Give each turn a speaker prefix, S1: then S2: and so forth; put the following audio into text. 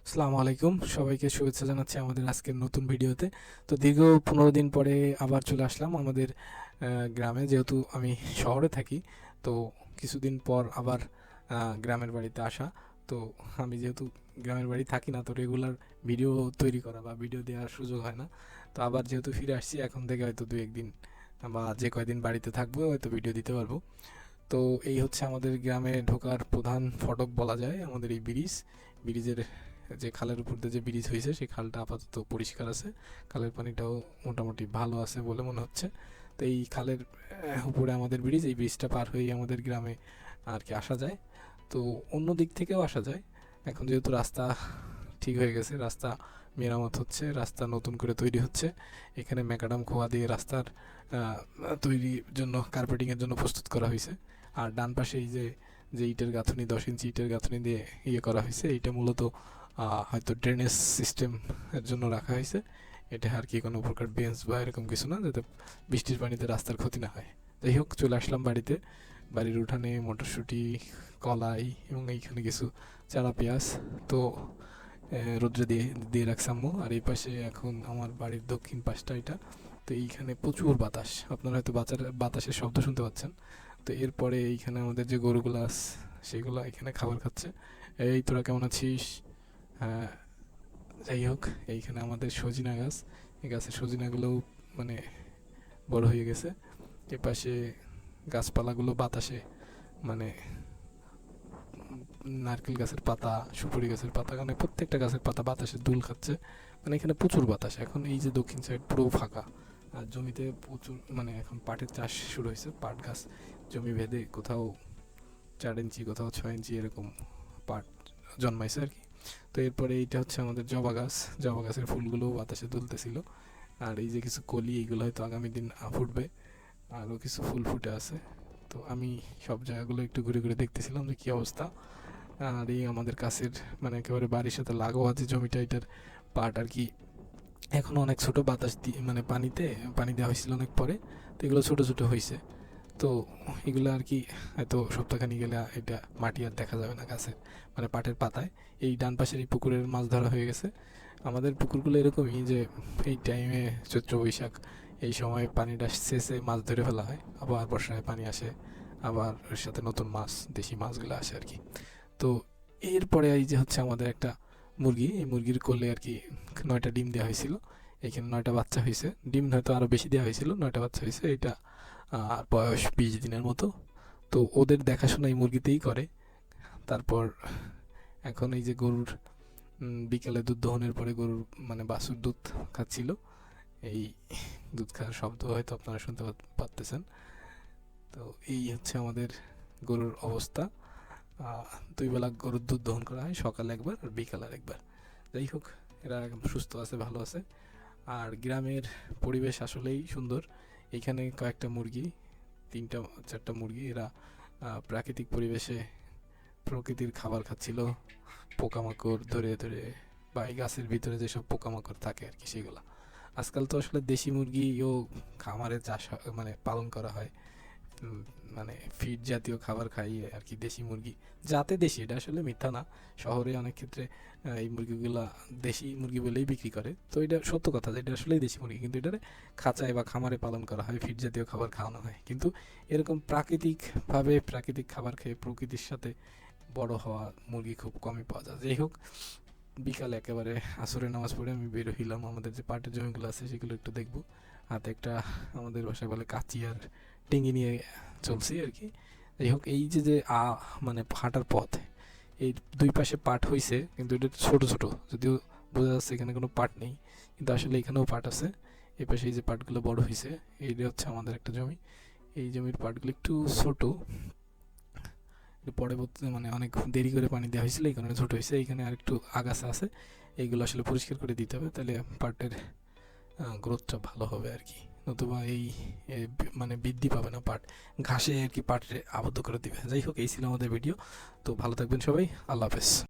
S1: আসসালামু আলাইকুম, সবাইকে শুভেচ্ছা জানাচ্ছি আমাদের আজকের নতুন ভিডিওতে। তো দীর্ঘ 15 দিন পরে আবার চলে আসলাম আমাদের গ্রামে, যেহেতু আমি শহরে থাকি। তো কিছুদিন পর আবার গ্রামের বাড়িতে আসা। তো আমি যেহেতু গ্রামের বাড়ি থাকি না, তো রেগুলার ভিডিও তৈরি করা বা ভিডিও দেওয়ার সুযোগ হয় না। তো আবার যেহেতু ফিরে আসছি, এখন থেকে হয়তো 2-1 দিন বা যে কয়দিন বাড়িতে থাকবো হয়তো ভিডিও দিতে পারবো। তো এই হচ্ছে আমাদের গ্রামে ঢোকার প্রধান ফটক বলা যায়, আমাদের এই ব্রিজের যে খালের উপর দিয়ে যে ব্রিজ হয়েছে সেই খালটা আপাতত পরিষ্কার আছে। খালের পানিটাও মোটামুটি ভালো আছে বলে মনে হচ্ছে। তো এই খালের উপরে আমাদের ব্রিজ, এই ব্রিজটা পার হয়েই আমাদের গ্রামে আর কি আসা যায়। তো অন্য দিক থেকেও আসা যায়। এখন যেহেতু রাস্তা ঠিক হয়ে গেছে, রাস্তা মেরামত হচ্ছে, রাস্তা নতুন করে তৈরি হচ্ছে। এখানে ম্যাকাডাম খোয়া দিয়ে রাস্তার তৈরির জন্য, কার্পেটিংয়ের জন্য প্রস্তুত করা হয়েছে। আর ডান পাশে এই যে যে ইটের গাঁথুনি, 10 ইঞ্চি ইটের গাঁথুনি দিয়ে করা হয়েছে, এইটা মূলত হয়তো ড্রেনেজ সিস্টেম এর জন্য রাখা হয়েছে। এটা আর কি কোনো প্রকার বেঞ্চ বা এরকম কিছু না, যাতে বৃষ্টির পানিতে রাস্তার ক্ষতি না হয়। যাই হোক, চলে আসলাম বাড়িতে। বাড়ির উঠানে মটরশুঁটি, কলাই এবং এইখানে কিছু চারা পেঁয়াজ তো রোদ্রে দিয়ে দিয়ে রাখছি আম্মু। আর এই পাশে এখন আমার বাড়ির দক্ষিণ পাশটা এটা। তো এইখানে প্রচুর বাতাস, আপনারা হয়তো বাতাসের শব্দ শুনতে পাচ্ছেন। তো এরপরে এইখানে আমাদের যে গরুগুলো আছে সেগুলো এখানে খাবার খাচ্ছে। এই তোরা কেমন আছিস? হ্যাঁ। যাই হোক, এইখানে আমাদের সজিনা গাছ, এই গাছের সজিনাগুলোও মানে বড় হয়ে গেছে। এ পাশে গাছপালাগুলো বাতাসে মানে নারকেল গাছের পাতা, সুপারি গাছের পাতা, মানে প্রত্যেকটা গাছের পাতা বাতাসে দুল খাচ্ছে। মানে এখানে প্রচুর বাতাস। এখন এই যে দক্ষিণ সাইড পুরো ফাঁকা, আর জমিতে প্রচুর মানে এখন পাটের চাষ শুরু হয়েছে। পাট গাছ জমি ভেদে কোথাও 4 ইঞ্চি, কোথাও 6 ইঞ্চি এরকম পাট জন্মাইছে আর কি। তো এরপরে এইটা হচ্ছে আমাদের জবা গাছ। জবা গাছের ফুলগুলো বাতাসে দুলতেছিল। আর এই যে কিছু কলি, এইগুলো হয়তো আগামী দিন ফুটবে। আরও কিছু ফুল ফুটে আছে। তো আমি সব জায়গাগুলো একটু ঘুরে ঘুরে দেখতেছিলাম যে কী অবস্থা। আর এই আমাদের কাছের মানে একেবারে বাড়ির সাথে লাগোয়া যে জমিটা, এটার পাট আর কি এখনও অনেক ছোট। বাতাস দিয়ে মানে পানি দেওয়া হয়েছিল অনেক পরে, তো এগুলো ছোটো ছোটো হয়েছে। তো এগুলো আর কি হয়তো সপ্তাহখানি গেলে এটা মাটি আর দেখা যাবে না গাছের, মানে পাটের পাতায়। এই ডান পাশের এই পুকুরের মাছ ধরা হয়ে গেছে। আমাদের পুকুরগুলো এরকমই যে এই টাইমে চৈত্র বৈশাখ এই সময় পানিটা শেষে মাছ ধরে ফেলা হয়, আবার বর্ষায় পানি আসে, আবার ওর সাথে নতুন মাছ, দেশি মাছগুলো আসে আর কি। তো এরপরে এই যে হচ্ছে আমাদের একটা মুরগি, এই মুরগির কোলে আর কি 9টা ডিম দেওয়া হয়েছিল। এখানে 9টা বাচ্চা হয়েছে। ডিম হয়তো আরও বেশি দেওয়া হয়েছিল, 9টা বাচ্চা হয়েছে। এটা বয়স 20 দিনের মতো। তো ওদের দেখাশোনা এই মুরগিতেই করে। তারপর এখন এই যে গরুর বিকেলে দুধ দহনের পরে গরুর মানে বাছুর দুধ খাচ্ছিল। এই দুধ খাওয়ার শব্দ হয়তো আপনারা শুনতে পারতেছেন। তো এই হচ্ছে আমাদের গরুর অবস্থা। 2 বেলা গরুর দুধ দহন করা হয়, সকালে একবার আর বিকালে একবার। যাই হোক, এরা একদম সুস্থ আছে, ভালো আছে। আর গ্রামের পরিবেশ আসলেই সুন্দর। এইখানে কয়েকটা মুরগি, 3টা 4টা মুরগি, এরা প্রাকৃতিক পরিবেশে প্রকৃতির খাবার খাচ্ছিল। পোকামাকড় ধরে ধরে বা এই গাছের ভিতরে যেসব পোকামাকড় থাকে আর কি, সেগুলো। আজকাল তো আসলে দেশি মুরগিও খামারে চাষ মানে পালন করা হয়। মানে ফিড জাতীয় খাবার খাইয়ে আর কি দেশি মুরগি, যাতে দেশি, এটা আসলে মিথ্যা না। শহরে অনেক ক্ষেত্রে এই মুরগিগুলা দেশি মুরগি বলেই বিক্রি করে। তো এটা সত্য কথা যে এটা আসলেই দেশি মুরগি, কিন্তু এটা খাঁচায় বা খামারে পালন করা হয়, ফিড জাতীয় খাবার খাওয়ানো হয়। কিন্তু এরকম প্রাকৃতিকভাবে প্রাকৃতিক খাবার খেয়ে প্রকৃতির সাথে বড় হওয়া মুরগি খুব কমই পাওয়া যায়। যাই হোক, বিকালে একেবারে আসরের নামাজ পড়ে আমি বের হইলাম, আমাদের যে পাটের জমিগুলো আছে সেগুলো একটু দেখবো। হাতে একটা আমাদের বাসায় বলে কাঁচি আর টেঙ্গি নিয়ে চলছি আর কি। যাই হোক, এই যে যে মানে হাঁটার পথ, এই 2 পাশে পাট হইছে, কিন্তু এটা ছোট ছোট, যদিও বোঝা যাচ্ছে এখানে কোনো পাট নেই, কিন্তু আসলে এখানেও পাট আছে। এই পাশে এই যে পাটগুলো বড় হয়েছে, এইটা হচ্ছে আমাদের একটা জমি। এই জমির পাটগুলো একটু ছোট, পরবর্তীতে মানে অনেক দেরি করে পানি দেওয়া হয়েছিল, এই কারণে ছোট হয়েছে। এইখানে আর একটু আগাছা আছে, এইগুলো আসলে পরিষ্কার করে দিতে হবে, তাহলে পাটের গ্রোথটা ভালো হবে আর কি। নতুবা এই মানে বৃদ্ধি পাবে না পাট, ঘাসে আর কি পাটে আবদ্ধ করে দিবে। যাই হোক, এই ছিল আমাদের ভিডিও। তো ভালো থাকবেন সবাই, আল্লাহ হাফেজ।